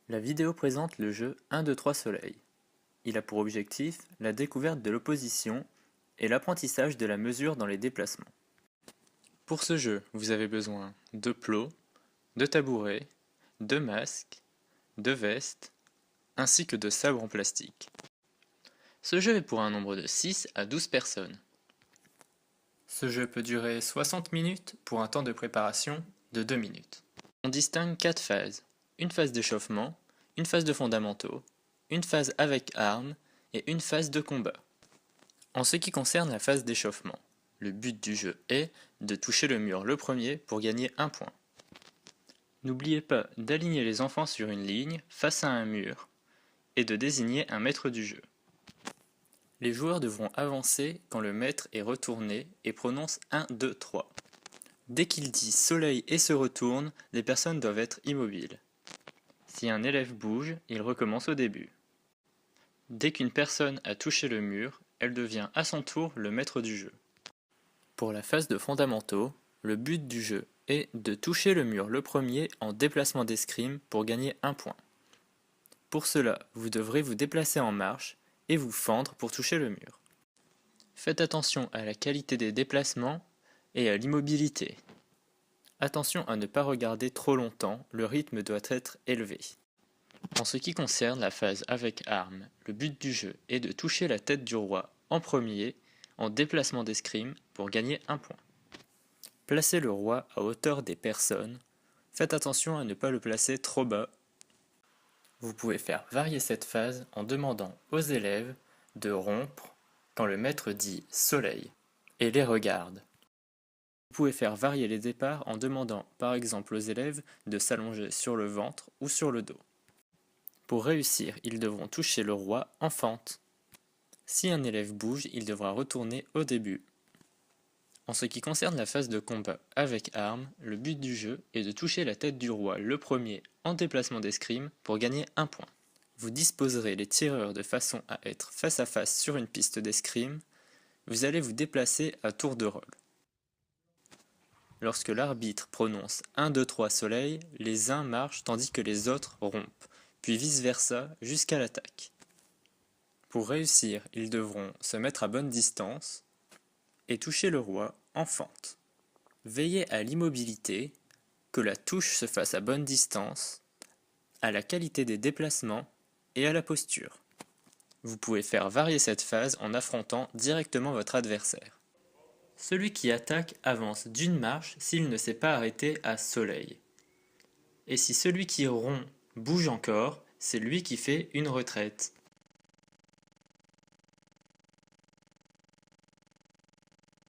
La vidéo présente le jeu 1, 2, 3 Soleil. Il a pour objectif la découverte de l'opposition et l'apprentissage de la mesure dans les déplacements. Pour ce jeu, vous avez besoin de plots, de tabourets, de masques, de vestes, ainsi que de sabres en plastique. Ce jeu est pour un nombre de 6 à 12 personnes. Ce jeu peut durer 60 minutes pour un temps de préparation de 2 minutes. On distingue 4 phases. Une phase d'échauffement, une phase de fondamentaux, une phase avec armes et une phase de combat. En ce qui concerne la phase d'échauffement, le but du jeu est de toucher le mur le premier pour gagner un point. N'oubliez pas d'aligner les enfants sur une ligne face à un mur et de désigner un maître du jeu. Les joueurs devront avancer quand le maître est retourné et prononce 1, 2, 3. Dès qu'il dit soleil et se retourne, les personnes doivent être immobiles. Si un élève bouge, il recommence au début. Dès qu'une personne a touché le mur, elle devient à son tour le maître du jeu. Pour la phase de fondamentaux, le but du jeu est de toucher le mur le premier en déplacement d'escrime pour gagner un point. Pour cela, vous devrez vous déplacer en marche et vous fendre pour toucher le mur. Faites attention à la qualité des déplacements et à l'immobilité. Attention à ne pas regarder trop longtemps, le rythme doit être élevé. En ce qui concerne la phase avec armes, le but du jeu est de toucher la tête du roi en premier en déplacement d'escrime pour gagner un point. Placez le roi à hauteur des personnes. Faites attention à ne pas le placer trop bas. Vous pouvez faire varier cette phase en demandant aux élèves de rompre quand le maître dit soleil et les regarde. Vous pouvez faire varier les départs en demandant par exemple aux élèves de s'allonger sur le ventre ou sur le dos. Pour réussir, ils devront toucher le roi en fente. Si un élève bouge, il devra retourner au début. En ce qui concerne la phase de combat avec armes, le but du jeu est de toucher la tête du roi le premier en déplacement d'escrime pour gagner un point. Vous disposerez les tireurs de façon à être face à face sur une piste d'escrime. Vous allez vous déplacer à tour de rôle. Lorsque l'arbitre prononce 1, 2, 3 soleil, les uns marchent tandis que les autres rompent, puis vice-versa jusqu'à l'attaque. Pour réussir, ils devront se mettre à bonne distance et toucher le roi en fente. Veillez à l'immobilité, que la touche se fasse à bonne distance, à la qualité des déplacements et à la posture. Vous pouvez faire varier cette phase en affrontant directement votre adversaire. Celui qui attaque avance d'une marche s'il ne s'est pas arrêté à soleil. Et si celui qui rompt bouge encore, c'est lui qui fait une retraite.